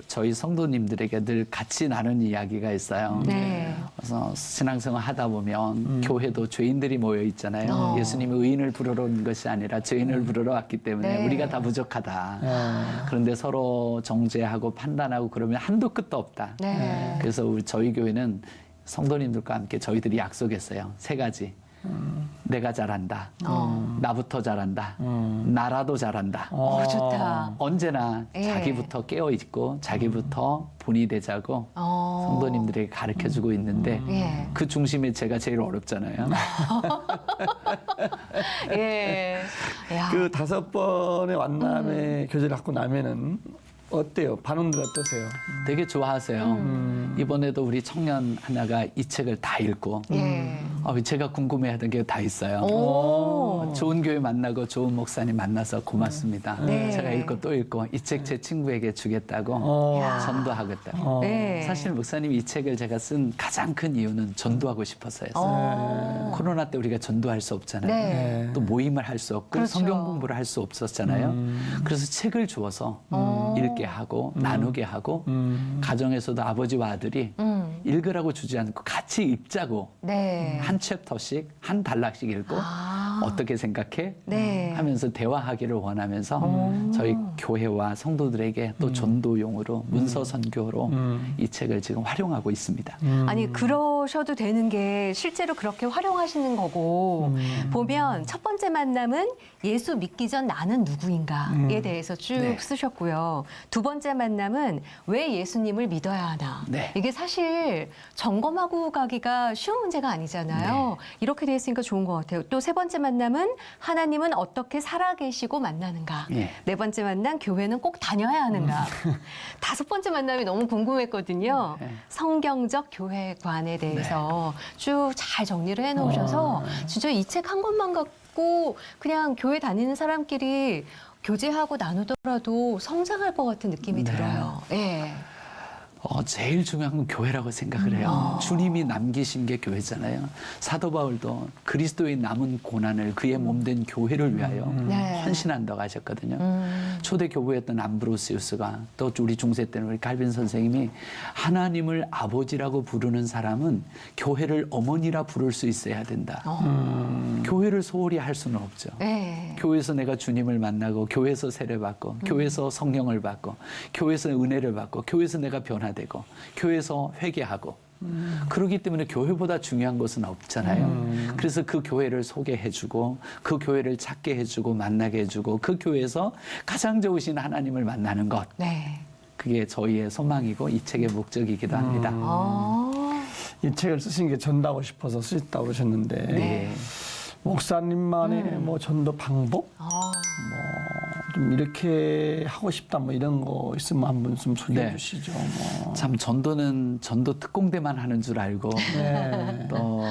저희 성도님들에게 늘 같이 나누는 이야기가 있어요. 네. 그래서 신앙생활 하다 보면 교회도 죄인들이 모여 있잖아요. 예수님이 의인을 부르러 온 것이 아니라 죄인을 부르러 왔기 때문에 네. 우리가 다 부족하다. 그런데 서로 정죄하고 판단하고 그러면 한도 끝도 없다. 네. 그래서 저희 교회는 성도님들과 함께 저희들이 약속했어요. 3가지. 내가 잘한다. 나부터 잘한다. 나라도 잘한다. 좋다. 언제나 예. 자기부터 깨어있고 자기부터 본이 되자고 성도님들에게 가르쳐주고 있는데 예. 그 중심에 제가 제일 어렵잖아요. 예. 야. 그 5번의 만남의 교제를 갖고 나면은 어때요? 반응들 어떠세요? 되게 좋아하세요. 이번에도 우리 청년 하나가 이 책을 다 읽고 예. 제가 궁금해하던 게 다 있어요. 오. 좋은 교회 만나고 좋은 목사님 만나서 고맙습니다. 네. 제가 읽고 또 읽고 이 책 제 친구에게 주겠다고 야. 전도하겠다고. 네. 사실 목사님이 이 책을 제가 쓴 가장 큰 이유는 전도하고 싶어서였어요. 코로나 때 우리가 전도할 수 없잖아요. 네. 또 모임을 할 수 없고 그렇죠. 성경 공부를 할 수 없었잖아요. 그래서 책을 주어서 읽게 하고 나누게 하고 가정에서도 아버지와 아들이 읽으라고 주지 않고 같이 읽자고 네. 한 챕터씩 한 단락씩 읽고 어떻게 생각해? 네. 하면서 대화하기를 원하면서 저희 교회와 성도들에게 또 전도용으로 문서 선교로 이 책을 지금 활용하고 있습니다. 아니 그런 그러셔도 되는 게 실제로 그렇게 활용하시는 거고 보면 첫 번째 만남은 예수 믿기 전 나는 누구인가에 대해서 쭉 네. 쓰셨고요. 두 번째 만남은 왜 예수님을 믿어야 하나. 네. 이게 사실 점검하고 가기가 쉬운 문제가 아니잖아요. 이렇게 돼 있으니까 좋은 것 같아요. 또 세 번째 만남은 하나님은 어떻게 살아계시고 만나는가. 예. 네 번째 만남 교회는 꼭 다녀야 하는가. 다섯 번째 만남이 너무 궁금했거든요. 네. 성경적 교회관에 대해서 쭉 잘 정리를 해놓으셔서 진짜 이 책 한 권만 갖고 그냥 교회 다니는 사람끼리 교제하고 나누더라도 성장할 것 같은 느낌이 네. 들어요. 예. 제일 중요한 건 교회라고 생각을 해요. 주님이 남기신 게 교회잖아요. 사도 바울도 그리스도의 남은 고난을 그의 몸된 교회를 위하여 네. 헌신한다고 하셨거든요. 초대 교부였던 암브로시우스가 또 우리 중세 때는 우리 칼빈 선생님이 하나님을 아버지라고 부르는 사람은 교회를 어머니라 부를 수 있어야 된다. 교회를 소홀히 할 수는 없죠. 네. 교회에서 내가 주님을 만나고 교회에서 세례받고 교회에서 성령을 받고 교회에서 은혜를 받고 교회에서 내가 변화되고 교회에서 회개하고 그렇기 때문에 교회보다 중요한 것은 없잖아요. 그래서 그 교회를 소개해주고 그 교회를 찾게 해주고 만나게 해주고 그 교회에서 가장 좋으신 하나님을 만나는 것. 네. 그게 저희의 소망이고 이 책의 목적이기도 합니다. 이 책을 쓰신 게 전도하고 싶어서 쓰셨다고 그러셨는데 네. 목사님만의 뭐 전도 방법 좀 이렇게 하고 싶다 뭐 이런 거 있으면 한번 좀 소개해 네. 주시죠. 뭐. 참 전도는 전도 특공대만 하는 줄 알고 네. 또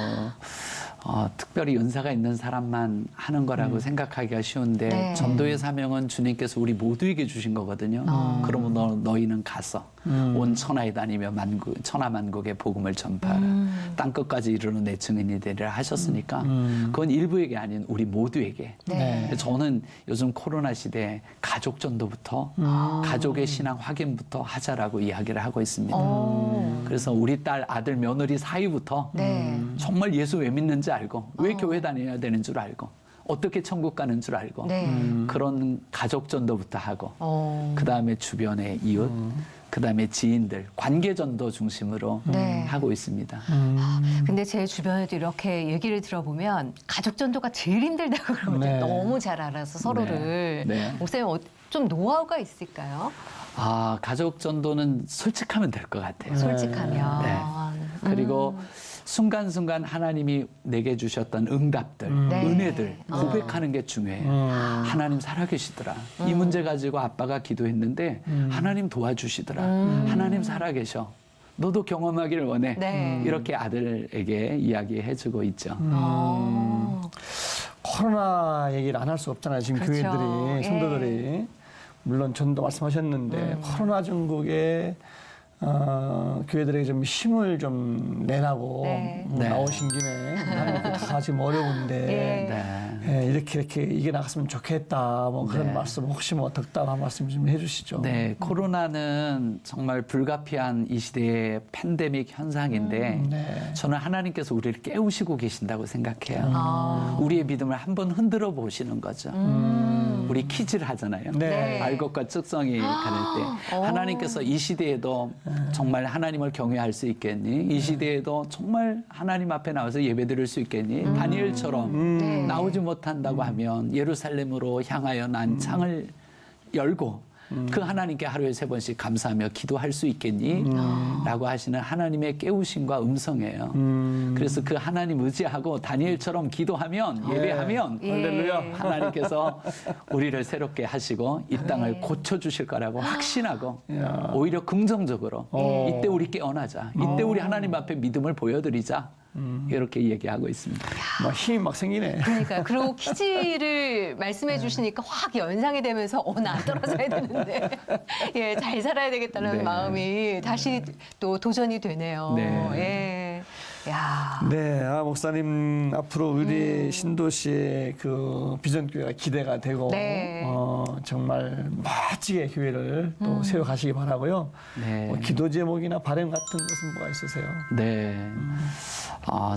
특별히 은사가 있는 사람만 하는 거라고 생각하기가 쉬운데 네. 전도의 사명은 주님께서 우리 모두에게 주신 거거든요. 그러면 너희는 가서 온 천하에 다니며 천하만국의 복음을 전파하라. 땅끝까지 이르는 내 증인이 되리라 하셨으니까 그건 일부에게 아닌 우리 모두에게. 네. 저는 요즘 코로나 시대에 가족 전도부터 가족의 신앙 확인부터 하자라고 이야기를 하고 있습니다. 그래서 우리 딸, 아들, 며느리 사이부터 네. 정말 예수 왜 믿는지 알고 왜 교회 다녀야 되는 줄 알고 어떻게 천국 가는 줄 알고 네. 그런 가족 전도부터 하고 그다음에 주변의 이웃 그다음에 지인들 관계 전도 중심으로 네. 하고 있습니다. 근데 제 주변에도 이렇게 얘기를 들어보면 가족 전도가 제일 힘들다고 그러거든요. 네. 너무 잘 알아서 서로를. 네. 목사님 좀 노하우가 있을까요? 가족 전도는 솔직하면 될 것 같아요. 솔직하면. 네. 그리고 순간순간 하나님이 내게 주셨던 응답들, 네. 은혜들 고백하는 게 중요해요. 하나님 살아계시더라. 이 문제 가지고 아빠가 기도했는데 하나님 도와주시더라. 하나님 살아계셔. 너도 경험하기를 원해. 네. 이렇게 아들에게 이야기해주고 있죠. 코로나 얘기를 안 할 수 없잖아요. 지금 그렇죠. 교회들이, 예. 성도들이. 물론 전도 말씀하셨는데 코로나 전국에 교회들에게 좀 힘을 좀 내라고 네. 네. 나오신 김에 하나님 다 지금 어려운데 예. 네. 이렇게 이게 나갔으면 좋겠다 뭐 그런 네. 말씀 혹시 뭐 덕담한 말씀 좀 해주시죠. 네, 코로나는 정말 불가피한 이 시대의 팬데믹 현상인데 네. 저는 하나님께서 우리를 깨우시고 계신다고 생각해요. 우리의 믿음을 한번 흔들어 보시는 거죠. 우리 퀴즈를 하잖아요. 네. 알곡과 즉성이 가를 때 하나님께서 이 시대에도 정말 하나님을 경외할 수 있겠니? 이 시대에도 정말 하나님 앞에 나와서 예배드릴 수 있겠니? 다니엘처럼 네. 나오지 못한다고 하면 예루살렘으로 향하여 난 창을 열고 그 하나님께 하루에 3번씩 감사하며 기도할 수 있겠니? 라고 하시는 하나님의 깨우심과 음성이에요. 그래서 그 하나님 의지하고 다니엘처럼 기도하면 예배하면 예. 할렐루야. 하나님께서 우리를 새롭게 하시고 이 땅을 고쳐주실 거라고 확신하고 야. 오히려 긍정적으로 이때 우리 깨어나자. 이때 우리 하나님 앞에 믿음을 보여드리자. 이렇게 얘기하고 있습니다. 막 힘이 막 생기네. 그러니까 그리고 퀴즈를 말씀해 주시니까 확 연상이 되면서 나 떨어져야 되는데 예, 잘 살아야 되겠다는 네. 마음이 다시 또 도전이 되네요. 네. 예. 야. 네, 앞으로 앞으로 우리 신도시의 그 비전교회가 기대가 되고 네. 정말 멋지게 교회를 또 세워가시기 바라고요. 네. 뭐 기도 제목이나 바람 같은 것은 뭐가 있으세요? 네.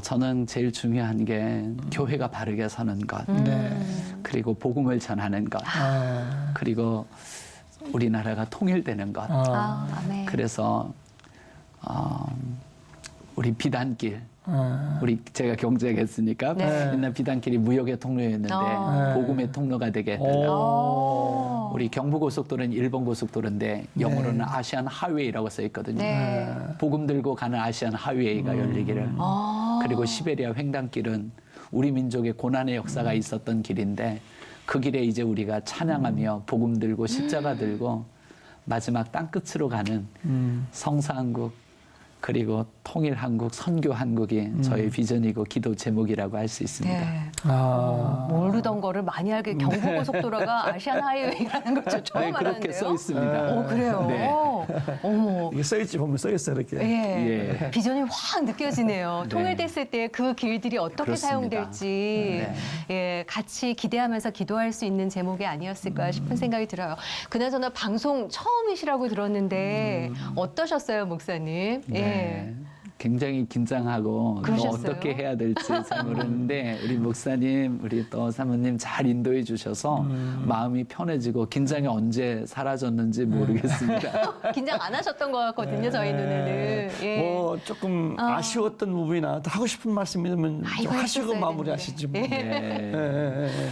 저는 제일 중요한 게 교회가 바르게 서는 것, 네. 그리고 복음을 전하는 것, 그리고 우리나라가 통일되는 것. 아멘. 그래서 우리 비단길. 아, 우리 제가 경제했으니까 네. 옛날 비단길이 무역의 통로였는데 복음의 통로가 되게 해달라고. 오. 우리 경부고속도로는 일본 고속도로인데 영어로는 아시안 하이웨이라고 써 있거든요. 네. 복음 들고 가는 아시안 하이웨이가 열리기를. 아. 그리고 시베리아 횡단길은 우리 민족의 고난의 역사가 있었던 길인데 그 길에 이제 우리가 찬양하며 복음 들고 십자가 들고 마지막 땅끝으로 가는 성사한국 그리고 통일한국, 선교한국이 저의 비전이고 기도 제목이라고 할 수 있습니다. 네. 아, 모르던 거를 많이 알게 경부고속도로가 아시안 하이웨이라는 걸 저 처음 네, 그렇게 알았는데요. 써 있습니다. 그래요? 네. 어머. 이게 써있지 보면 써있어 이렇게. 예. 예. 비전이 확 느껴지네요. 네. 통일됐을 때 그 길들이 어떻게 그렇습니다. 사용될지 네. 예, 같이 기대하면서 기도할 수 있는 제목이 아니었을까 싶은 생각이 들어요. 그나저나 방송 처음이시라고 들었는데 어떠셨어요, 목사님? 네. 굉장히 긴장하고 또 그러셨어요? 어떻게 해야 될지 잘 모르는데 우리 목사님, 우리 또 사모님 잘 인도해 주셔서 마음이 편해지고 긴장이 언제 사라졌는지 모르겠습니다. 긴장 안 하셨던 것 같거든요, 저희 눈에는. 예. 뭐 조금 아쉬웠던 부분이나 또 하고 싶은 말씀이면 아이고, 좀 하시고 했었어야 마무리하시지 뭐. 되는데. 네. 예, 예, 예.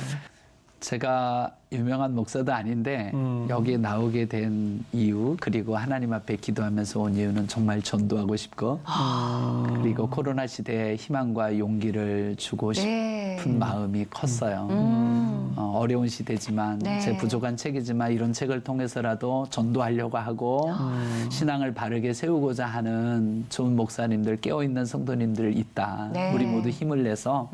제가 유명한 목사도 아닌데 여기에 나오게 된 이유 그리고 하나님 앞에 기도하면서 온 이유는 정말 전도하고 싶고 그리고 코로나 시대에 희망과 용기를 주고 네. 싶은 마음이 컸어요. 어려운 시대지만 네. 제 부족한 책이지만 이런 책을 통해서라도 전도하려고 하고 신앙을 바르게 세우고자 하는 좋은 목사님들 깨어있는 성도님들 있다. 네. 우리 모두 힘을 내서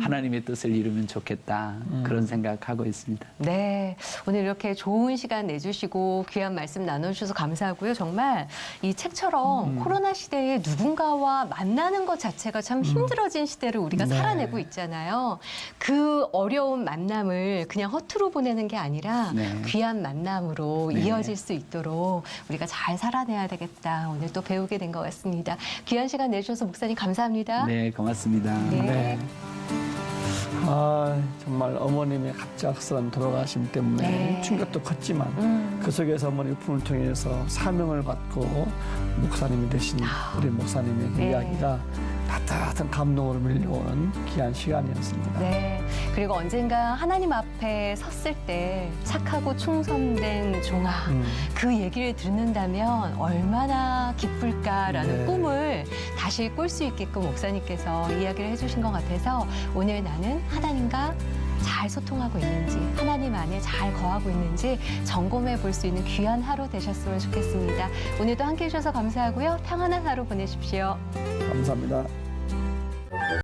하나님의 뜻을 이루면 좋겠다. 그런 생각하고 있습니다. 네, 오늘 이렇게 좋은 시간 내주시고 귀한 말씀 나눠주셔서 감사하고요. 정말 이 책처럼 코로나 시대에 누군가와 만나는 것 자체가 참 힘들어진 시대를 우리가 네. 살아내고 있잖아요. 그 어려운 만남을 그냥 허투루 보내는 게 아니라 네. 귀한 만남으로 네. 이어질 수 있도록 우리가 잘 살아내야 되겠다. 오늘 또 배우게 된 것 같습니다. 귀한 시간 내주셔서 목사님 감사합니다. 네, 고맙습니다. 네. 네. 아, 정말 어머님의 갑작스런 돌아가심 때문에 네. 충격도 컸지만 그 속에서 어머니 품을 통해서 사명을 받고 목사님이 되신 우리 목사님의 그 네. 이야기가 따뜻한 감동으로 밀려오는 귀한 시간이었습니다. 네. 그리고 언젠가 하나님 앞에 섰을 때 착하고 충성된 종아 그 얘기를 듣는다면 얼마나 기쁠까라는 네. 꿈을 다시 꿀 수 있게끔 목사님께서 이야기를 해주신 것 같아서 오늘 나는 하나님과 잘 소통하고 있는지 하나님 안에 잘 거하고 있는지 점검해 볼 수 있는 귀한 하루 되셨으면 좋겠습니다. 오늘도 함께해 주셔서 감사하고요. 평안한 하루 보내십시오. 감사합니다.